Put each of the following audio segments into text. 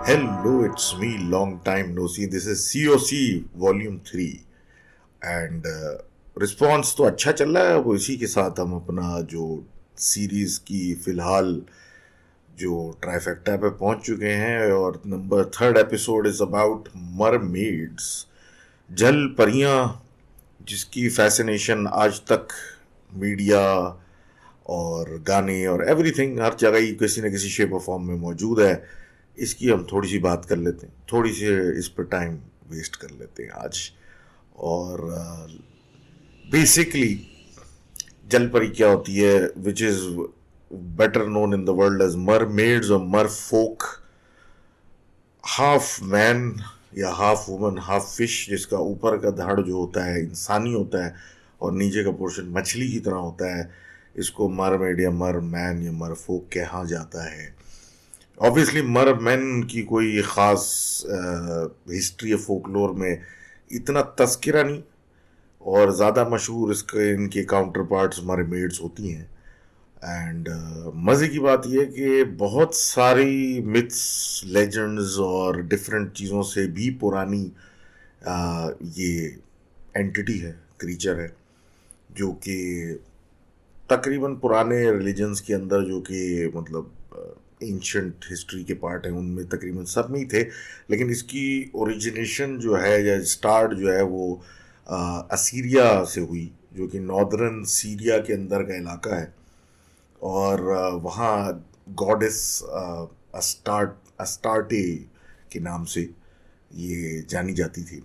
Hello, it's me. Long time no see. This is COC Volume 3 and response तो अच्छा चल रहा है। वो इसी के साथ हम अपना जो सीरीज की फिलहाल जो ट्राइफेक्टा पे पहुंच चुके हैं और number third episode is about mermaids, जल परियां, जिसकी फैसिनेशन आज तक मीडिया और गाने और एवरीथिंग हर जगह ही किसी न किसी शेप और फॉर्म में मौजूद है। इसकी हम थोड़ी सी बात कर लेते हैं, थोड़ी सी इस पर टाइम वेस्ट कर लेते हैं आज। और बेसिकली जल परी क्या होती है, which is better known in the world as mermaids और मर फोक, हाफ मैन या हाफ वुमन हाफ फिश, जिसका ऊपर का धड़ जो होता है इंसानी होता है और नीचे का पोर्शन मछली की तरह होता है। इसको मरमेड या मर मैन या मर फोक कहा जाता है। ऑब्वियसली मर मैन की कोई ख़ास हिस्ट्री या फोकलोर में इतना तस्करा नहीं, और ज़्यादा मशहूर इसके इनके काउंटर पार्ट्स मरमेड्स होती हैं। एंड मज़े की बात यह कि बहुत सारी मिथ्स, लेजेंड्स और डिफरेंट चीज़ों से भी पुरानी ये एंटिटी है, क्रीचर है, जो कि तकरीबन पुराने रिलीजन्स के अंदर, जो कि मतलब एंशंट हिस्ट्री के पार्ट हैं, उनमें तकरीबन सब में ही थे। लेकिन इसकी ओरिजिनेशन जो है या स्टार्ट जो है वो असीरिया से हुई, जो कि नॉर्दर्न सीरिया के अंदर का इलाका है। और वहाँ गॉडेस अस्टार्टे के नाम से ये जानी जाती थी।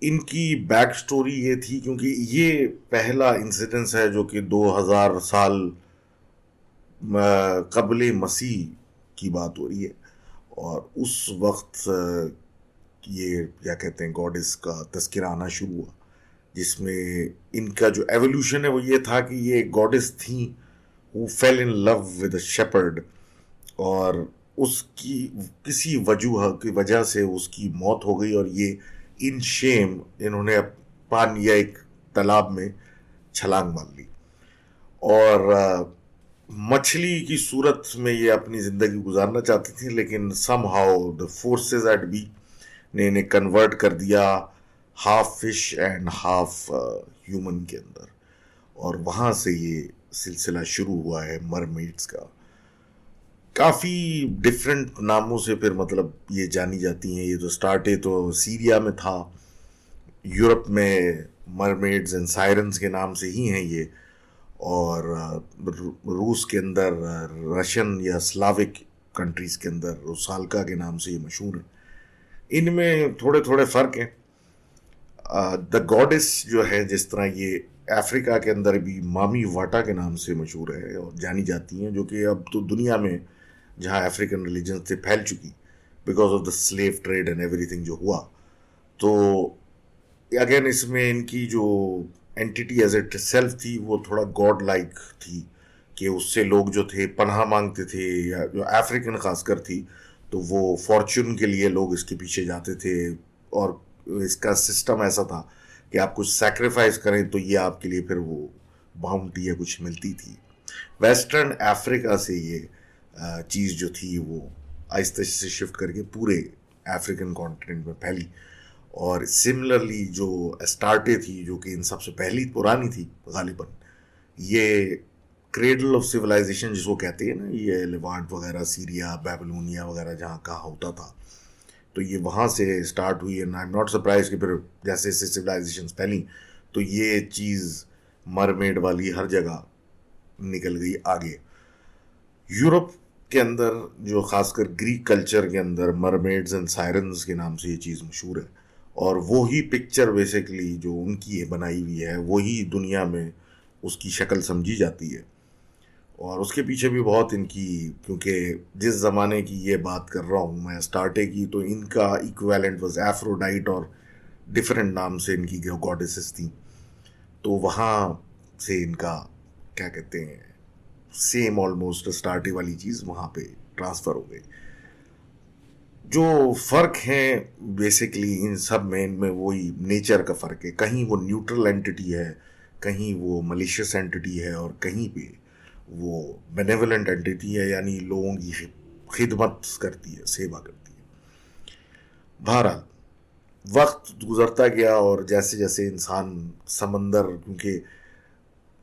इनकी बैक स्टोरी ये थी, क्योंकि ये पहला इंसिडेंस है जो कि 2000 साल कबले मसीह की बात हो रही है। और उस वक्त ये क्या कहते हैं, गॉडेस का तस्करा आना शुरू हुआ, जिसमें इनका जो एवोल्यूशन है वो ये था कि ये गॉडेस थी who fell in love with a shepherd, और उसकी किसी वजह से उसकी मौत हो गई, और ये इन शेम इन्होंने पान या एक तालाब में छलांग मार ली। और मछली की सूरत में ये अपनी ज़िंदगी गुजारना चाहती थी, लेकिन somehow the forces at be ने इन्हें कन्वर्ट कर दिया half fish and half human के अंदर। और वहाँ से ये सिलसिला शुरू हुआ है मरमेड्स का। काफ़ी डिफरेंट नामों से फिर मतलब ये जानी जाती हैं। ये तो स्टार्टे तो सीरिया में था, यूरोप में मरमेड्स एंड सायरन्स के नाम से ही हैं ये, और रूस के अंदर, रशियन या स्लाविक कंट्रीज़ के अंदर रुसाल्का के नाम से ये मशहूर है। इनमें थोड़े थोड़े फ़र्क हैं। द गॉडेस जो है, जिस तरह ये अफ्रीका के अंदर भी मामी वाटा के नाम से मशहूर है और जानी जाती हैं, जो कि अब तो दुनिया में जहाँ अफ्रीकन रिलीजन से फैल चुकी because of the slave trade and everything जो हुआ। तो अगेन इसमें इनकी जो एंटिटी एज इट सेल्फ थी वो थोड़ा गॉड लाइक थी, कि उससे लोग जो थे पनाह मांगते थे, या जो अफ्रीकन खासकर थी, तो वो फॉर्चून के लिए लोग इसके पीछे जाते थे। और इसका सिस्टम ऐसा था कि आप कुछ सैक्रिफाइस करें तो ये आपके लिए फिर वो बाउंटी या कुछ मिलती थी। वेस्टर्न अफ्रीका से ये चीज़ जो थी वो आहिस्ते से शिफ्ट करके पूरे अफ्रीकन कॉन्टिनेंट में फैली। और सिमिलरली जो एस्टार्टे थी, जो कि इन सबसे पहली पुरानी थी गालिबन, ये क्रेडल ऑफ सिविलाइजेशन जिसको कहते हैं ना, ये लेवांट वगैरह, सीरिया, बेबीलोनिया वगैरह जहाँ कहाँ होता था, तो ये वहाँ से स्टार्ट हुई। And I am not surprise कि फिर जैसे जैसे सिविलाइजेशन फैली तो ये चीज़ मरमेड वाली हर जगह निकल गई आगे। यूरोप के अंदर, जो खासकर ग्रीक कल्चर के अंदर, मरमेड्स एंड सायरन्स के नाम से ये चीज़ मशहूर है। और वो ही पिक्चर बेसिकली जो उनकी बनाई हुई है, वही दुनिया में उसकी शक्ल समझी जाती है। और उसके पीछे भी बहुत इनकी, क्योंकि जिस ज़माने की ये बात कर रहा हूँ मैं स्टार्टे की, तो इनका इक्विवेलेंट वाज एफ्रोडाइट, और डिफरेंट नाम से इनकी जो गॉडेसेस थी, तो वहाँ से इनका क्या कहते हैं, सेम ऑलमोस्ट स्टार्टे वाली चीज़ वहाँ पे ट्रांसफ़र हो गई। जो फ़र्क है बेसिकली इन सब में, इनमें वही नेचर का फ़र्क है। कहीं वो न्यूट्रल एंटिटी है, कहीं वो मलिशियस एंटिटी है, और कहीं पे वो बेनेवलेंट एंटिटी है, यानी लोगों की खिदमत करती है, सेवा करती है। बहरहाल वक्त गुजरता गया और जैसे जैसे इंसान समंदर क्योंकि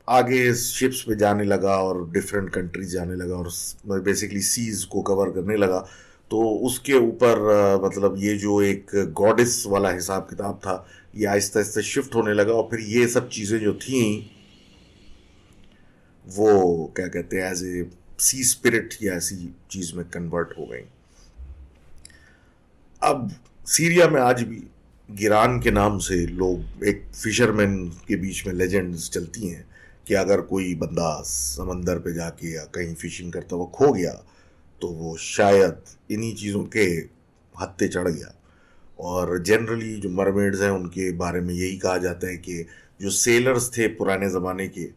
आगे शिप्स पे जाने लगा और डिफरेंट कंट्रीज जाने लगा और बेसिकली सीज को कवर करने लगा, तो उसके ऊपर मतलब ये जो एक गॉडेस वाला हिसाब किताब था ये आहिस्ता आहिस्ता शिफ्ट होने लगा और फिर ये सब चीज़ें जो थी वो क्या कहते हैं एज ए सी स्पिरिट या ऐसी चीज़ में कन्वर्ट हो गई। अब सीरिया में आज भी गिरान के नाम से लोग, एक फिशरमैन के बीच में लेजेंड्स चलती हैं कि अगर कोई बंदा समंदर पे जाके या कहीं फिशिंग करता हुआ खो गया तो वो शायद इन्हीं चीज़ों के हत्थे चढ़ गया। और जनरली जो मरमेड्स हैं उनके बारे में यही कहा जाता है कि जो सेलर्स थे पुराने ज़माने के,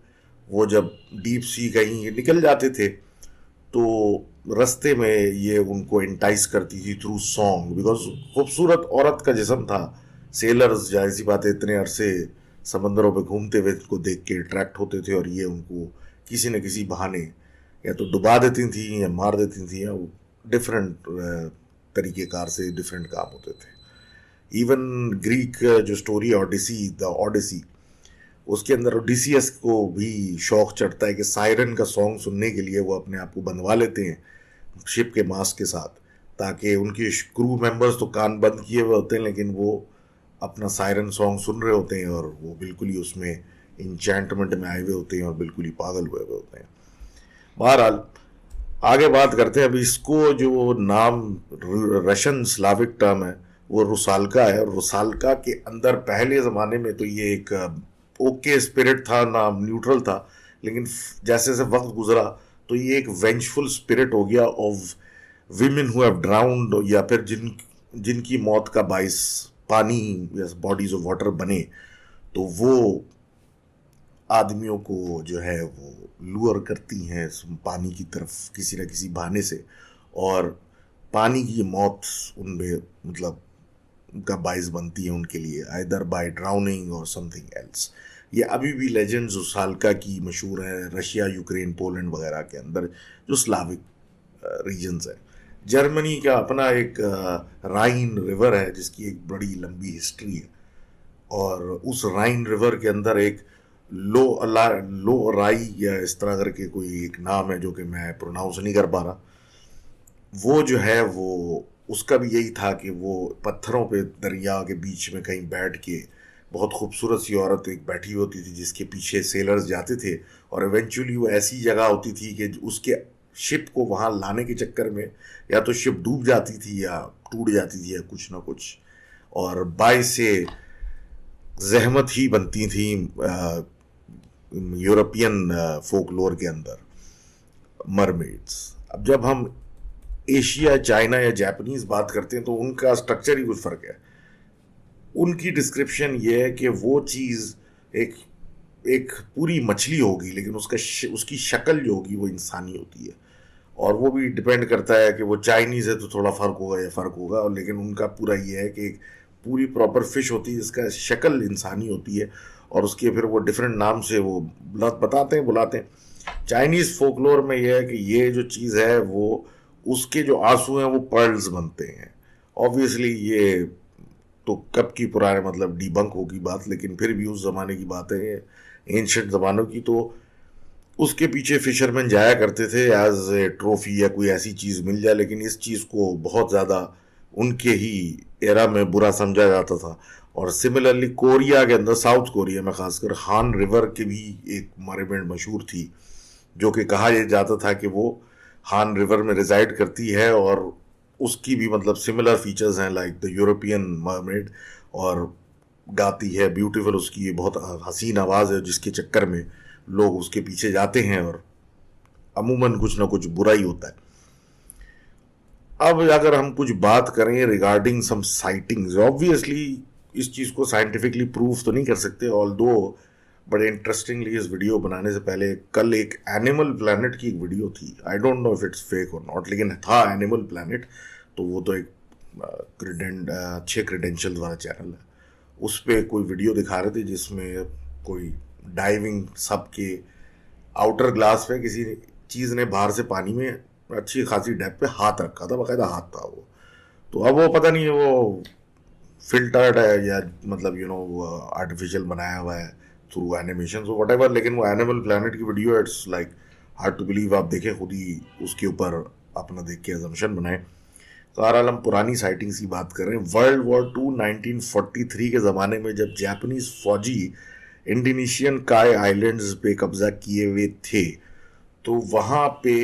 वो जब डीप सी कहीं निकल जाते थे तो रास्ते में ये उनको इंटाइस करती थी थ्रू सॉन्ग, बिकॉज खूबसूरत औरत का जिस्म था। सेलर्स जाहिर सी बात है इतने अरसे समंदरों पे घूमते हुए को देख के अट्रैक्ट होते थे और ये उनको किसी न किसी बहाने या तो डुबा देती थी या मार देती थी या डिफरेंट तरीक़ेकार से डिफरेंट काम होते थे। इवन ग्रीक जो स्टोरी ऑडिसी, द ऑडिसी, उसके अंदर ओडिसियस को भी शौक चढ़ता है कि सायरन का सॉन्ग सुनने के लिए वो अपने आप को बंधवा लेते हैं शिप के मास्क के साथ, ताकि उनके क्रू मेंबर्स तो कान बंद किए हुए होते हैं लेकिन वो अपना सायरन सॉन्ग सुन रहे होते हैं और वो बिल्कुल ही उसमें इंचैंटमेंट में आए हुए होते हैं और बिल्कुल ही पागल हुए हुए होते हैं। बहरहाल आगे बात करते हैं। अब इसको जो नाम रशियन स्लाविक टर्म है वो रुसाल्का है, और रुसाल्का के अंदर पहले ज़माने में तो ये एक ओके स्पिरिट था, नाम न्यूट्रल था, लेकिन जैसे जैसे वक्त गुजरा तो ये एक वेंचफुल स्पिरिट हो गया of women who have drowned, या फिर जिनकी मौत का बाइस पानी या बॉडीज ऑफ वाटर बने, तो वो आदमियों को जो है वो लूर करती हैं पानी की तरफ किसी न किसी बहाने से, और पानी की मौत उनमें मतलब का बाइस बनती है उनके लिए, आइदर बाय ड्राउनिंग और समथिंग एल्स। ये अभी भी लेजेंड्स उस सालका की मशहूर है रशिया, यूक्रेन, पोलैंड वगैरह के अंदर जो स्लाविक रीजन्स है। जर्मनी का अपना एक राइन रिवर है जिसकी एक बड़ी लंबी हिस्ट्री है, और उस राइन रिवर के अंदर एक लो राई या इस तरह करके कोई एक नाम है जो कि मैं प्रोनाउंस नहीं कर पा रहा, वो जो है वो उसका भी यही था कि वो पत्थरों पे दरिया के बीच में कहीं बैठ के बहुत खूबसूरत सी औरत एक बैठी होती थी जिसके पीछे सेलर्स जाते थे, और इवेंचुअली वो ऐसी जगह होती थी कि उसके शिप को वहाँ लाने के चक्कर में या तो शिप डूब जाती थी या टूट जाती थी या कुछ ना कुछ, और बाय से जहमत ही बनती थी यूरोपियन फोकलोर के अंदर मरमेड्स। अब जब हम एशिया, चाइना या जापानीज बात करते हैं तो उनका स्ट्रक्चर ही कुछ फ़र्क है। उनकी डिस्क्रिप्शन ये है कि वो चीज़ एक एक पूरी मछली होगी लेकिन उसकी शक्ल जो होगी वो इंसानी होती है, और वो भी डिपेंड करता है कि वो चाइनीज़ है तो थोड़ा फ़र्क होगा या फ़र्क होगा, और लेकिन उनका पूरा ये है कि एक पूरी प्रॉपर फिश होती है जिसका शक्ल इंसानी होती है, और उसके फिर वो डिफरेंट नाम से वो बताते हैं, बुलाते हैं। चाइनीज़ फोकलोर में यह है कि ये जो चीज़ है वो उसके जो आंसू हैं वो पर्ल्स बनते हैं। ऑब्वियसली ये तो कब की पुराने मतलब डिबंक होगी बात, लेकिन फिर भी उस ज़माने की बात है, एंशंट ज़मानों की, तो उसके पीछे फिशरमैन जाया करते थे एज ए ट्रॉफी या कोई ऐसी चीज़ मिल जाए, लेकिन इस चीज़ को बहुत ज़्यादा उनके ही एरा में बुरा समझा जाता था। और सिमिलरली कोरिया के अंदर, साउथ कोरिया में खासकर, हान रिवर की भी एक मरमेड मशहूर थी जो कि कहा यह जाता था कि वो हान रिवर में रिजाइड करती है, और उसकी भी मतलब सिमिलर फीचर्स हैं लाइक द यूरोपियन मरमेड, और गाती है ब्यूटीफुल, उसकी बहुत हसीन आवाज़ है जिसके चक्कर में लोग उसके पीछे जाते हैं और अमूमन कुछ ना कुछ बुरा ही होता है। अब अगर हम कुछ बात करें रिगार्डिंग सम साइटिंग्स, ऑब्वियसली इस चीज़ को साइंटिफिकली प्रूफ तो नहीं कर सकते, ऑल्दो बड़े इंटरेस्टिंगली इस वीडियो बनाने से पहले कल एक एनिमल प्लैनेट की एक वीडियो थी, I don't know if it's fake और नॉट, लेकिन था एनिमल प्लैनेट, तो वो तो एक अच्छे क्रेडेंशियल वाला चैनल है, उस पर कोई वीडियो दिखा रहे थे जिसमें कोई डाइविंग सब के आउटर ग्लास पे किसी चीज़ ने बाहर से पानी में अच्छी खासी डेप्थ पे हाथ रखा था, बाकायदा हाथ था वो, तो अब वो पता नहीं वो फिल्टर्ड है या मतलब आर्टिफिशियल बनाया हुआ है थ्रू एनिमेशन और वट एवर, लेकिन वो एनिमल प्लानट की video it's like hard to believe. आप देखें खुद ही उसके ऊपर अपना देख के अजम्पशन बनाए। तो बहरहाल हम पुरानी साइटिंग्स की बात कर रहे हैं। वर्ल्ड वॉर टू 1943 के ज़माने में जब जापानीज फौजी इंडोनेशियन काय आइलैंड्स पे कब्जा किए हुए थे, तो वहाँ पे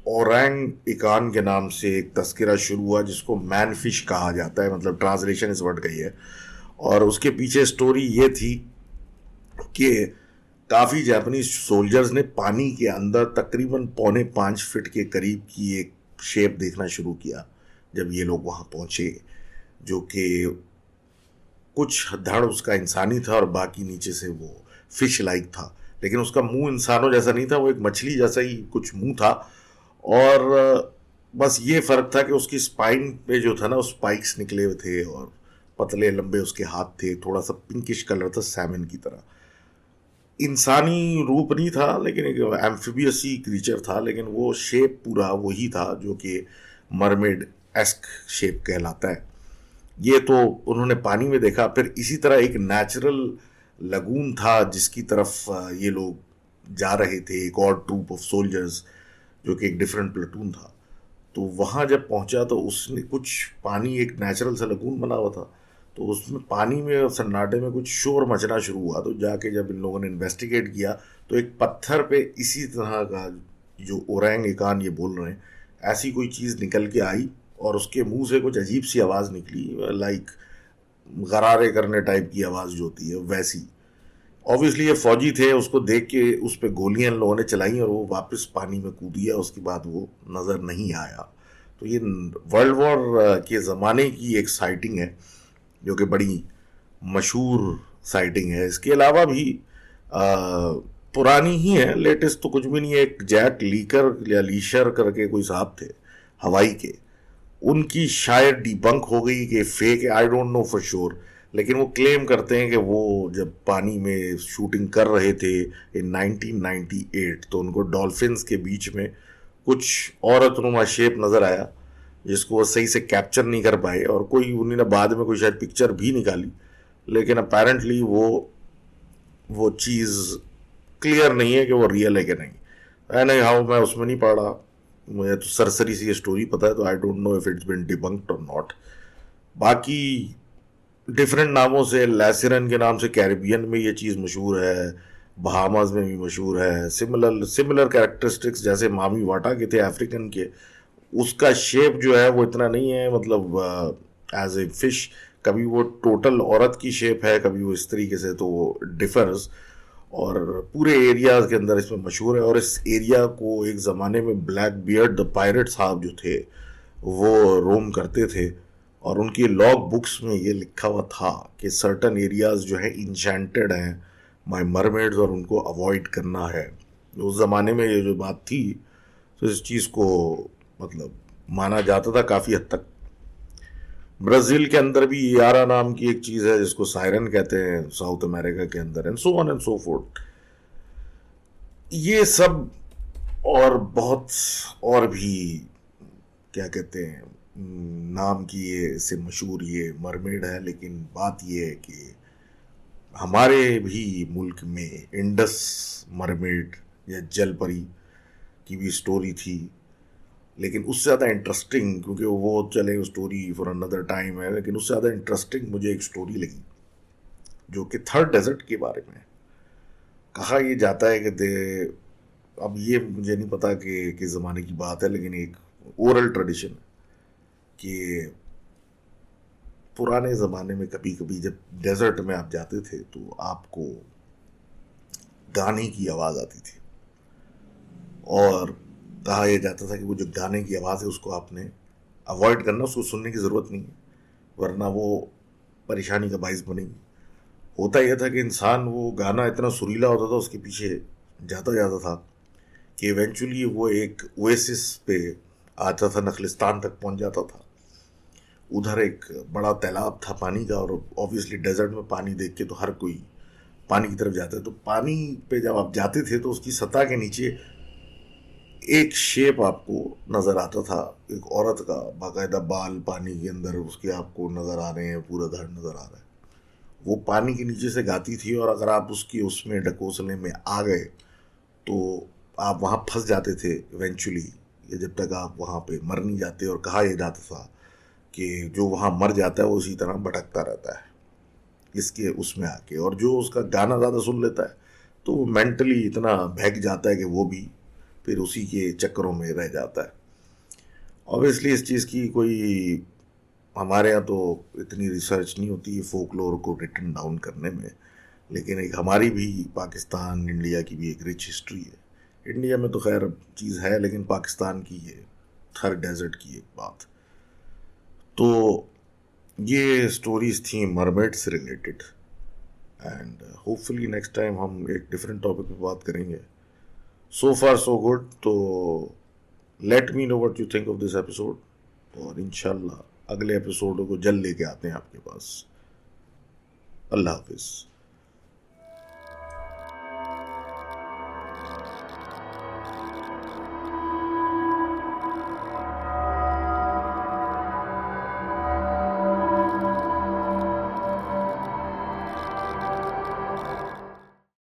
ओरंग इकान के नाम से एक तस्करा शुरू हुआ जिसको मैनफिश कहा जाता है, मतलब ट्रांसलेशन इस वर्ड का ही है। और उसके पीछे स्टोरी ये थी कि काफ़ी जापानीज सोल्जर्स ने पानी के अंदर तकरीबन 4.5 फीट के करीब की एक शेप देखना शुरू किया जब ये लोग वहाँ पहुँचे, जो कि कुछ धड़ उसका इंसानी था और बाकी नीचे से वो फिश लाइक था, लेकिन उसका मुंह इंसानों जैसा नहीं था, वो एक मछली जैसा ही कुछ मुंह था। और बस ये फ़र्क था कि उसकी स्पाइन पे जो था ना, उस स्पाइक्स निकले हुए थे और पतले लंबे उसके हाथ थे, थोड़ा सा पिंकिश कलर था सैमन की तरह। इंसानी रूप नहीं था लेकिन एक एम्फिबियस ही क्रीचर था, लेकिन वो शेप पूरा वही था जो कि मरमेड एस्क शेप कहलाता है। ये तो उन्होंने पानी में देखा। फिर इसी तरह एक नेचुरल लगून था जिसकी तरफ ये लोग जा रहे थे, एक और ट्रूप ऑफ सोल्जर्स जो कि एक डिफरेंट प्लेटून था। तो वहाँ जब पहुँचा तो उसने कुछ पानी, एक नेचुरल सा लगून बना हुआ था, तो उसमें पानी में और सन्नाटे में कुछ शोर मचना शुरू हुआ। तो जाके जब इन लोगों ने इन्वेस्टिगेट किया तो एक पत्थर पे इसी तरह का जो ओरंग इकान ये बोल रहे हैं, ऐसी कोई चीज़ निकल के आई और उसके मुंह से कुछ अजीब सी आवाज़ निकली, लाइक गरारे करने टाइप की आवाज़ जो होती है वैसी। ऑब्वियसली ये फौजी थे, उसको देख के उस पर गोलियां इन लोगों ने चलाई और वो वापस पानी में कूद गया। उसके बाद वो नज़र नहीं आया। तो ये वर्ल्ड वॉर के ज़माने की एक साइटिंग है जो कि बड़ी मशहूर साइटिंग है। इसके अलावा भी आ, पुरानी ही है, लेटेस्ट तो कुछ भी नहीं है। एक जैक लीकर या लीशर करके कोई साहब थे हवाई के, उनकी शायद डिबंक हो गई कि फेक है, I don't know for sure, लेकिन वो क्लेम करते हैं कि वो जब पानी में शूटिंग कर रहे थे इन 1998 तो उनको डॉल्फिन्स के बीच में कुछ औरतनुमा शेप नज़र आया जिसको वो सही से कैप्चर नहीं कर पाए, और कोई उन्होंने बाद में कोई शायद पिक्चर भी निकाली, लेकिन अपेरेंटली वो चीज़ क्लियर नहीं है कि वो रियल है कि नहीं। नहीं हाँ, मैं उसमें नहीं पढ़ा, मुझे तो सरसरी सी ये स्टोरी पता है, तो I don't know if it's been debunked और नॉट। बाकी डिफरेंट नामों से, लैसिरन के नाम से कैरिबियन में ये चीज़ मशहूर है, बहामास में भी मशहूर है। सिमिलर सिमिलर कैरेक्टरिस्टिक्स जैसे मामी वाटा के थे अफ्रीकन के, उसका शेप जो है वो इतना नहीं है, मतलब एज ए फिश कभी वो टोटल औरत की शेप है, कभी वो इस तरीके से, तो वो डिफर्स। और पूरे एरियाज के अंदर इसमें मशहूर है। और इस एरिया को एक ज़माने में ब्लैक बियर्ड द पायरेट साहब जो थे वो रोम करते थे, और उनकी लॉग बुक्स में ये लिखा हुआ था कि सर्टन एरियाज जो है इंचेंटेड हैं माय मरमेड्स और उनको अवॉइड करना है। उस ज़माने में ये जो बात थी, तो इस चीज़ को मतलब माना जाता था काफ़ी हद तक। ब्राज़ील के अंदर भी यारा नाम की एक चीज़ है जिसको सायरन कहते हैं, साउथ अमेरिका के अंदर, and so on and so fourth. ये सब और बहुत और भी क्या कहते हैं नाम की ये इससे मशहूर ये मरमेड है। लेकिन बात ये है कि हमारे भी मुल्क में इंडस मरमेड या जल परी की भी स्टोरी थी, लेकिन उससे ज़्यादा इंटरेस्टिंग, क्योंकि वो चले स्टोरी फॉर अनदर टाइम है, लेकिन उससे ज़्यादा इंटरेस्टिंग मुझे एक स्टोरी लगी जो कि थर्ड डेजर्ट के बारे में। कहा ये जाता है कि अब ये मुझे नहीं पता कि किस ज़माने की बात है, लेकिन एक ओरल ट्रेडिशन कि पुराने ज़माने में कभी कभी जब डेजर्ट में आप जाते थे तो आपको गाने की आवाज़ आती थी, और कहा यह जाता था कि वो जो गाने की आवाज़ है उसको आपने अवॉइड करना, उसको सुनने की ज़रूरत नहीं है, वरना वो परेशानी का बाइस बनेगी। होता यह था कि इंसान वो गाना इतना सुरीला होता था, उसके पीछे जाता जाता था कि इवेंचुअली वो एक ओएसिस पे आता था, नखलिस्तान तक पहुंच जाता था। उधर एक बड़ा तालाब था पानी का, और ऑब्वियसली डेजर्ट में पानी देख के तो हर कोई पानी की तरफ जाता है। तो पानी पे जब आप जाते थे तो उसकी सतह के नीचे एक शेप आपको नजर आता था, एक औरत का बाकायदा बाल पानी के अंदर उसके आपको नजर आ रहे हैं, पूरा धड़ नजर आ रहा है। वो पानी के नीचे से गाती थी और अगर आप उसकी उसमें ढकोसले में आ गए तो आप वहाँ फंस जाते थे इवेंचुअली, ये जब तक आप वहाँ पे मर नहीं जाते। और कहा यह जाता था कि जो वहाँ मर जाता है वो उसी तरह भटकता रहता है इसके उसमें आके, और जो उसका गाना ज़्यादा सुन लेता है तो वो मेंटली इतना बहक जाता है कि वो भी फिर उसी के चक्करों में रह जाता है। ऑब्वियसली इस चीज़ की कोई हमारे यहाँ तो इतनी रिसर्च नहीं होती है फोकलोर को रिटन डाउन करने में, लेकिन एक हमारी भी पाकिस्तान इंडिया की भी एक रिच हिस्ट्री है। इंडिया में तो खैर चीज़ है, लेकिन पाकिस्तान की ये थर डेजर्ट की एक बात। तो ये स्टोरीज थी मरमेड से related, and hopefully next time हम एक डिफरेंट टॉपिक पे बात करेंगे। सो फार सो गुड। तो let me know what you think of this episode, और इंशाल्लाह अगले एपिसोड को जल्द लेके आते हैं आपके पास। अल्लाह हाफिज़।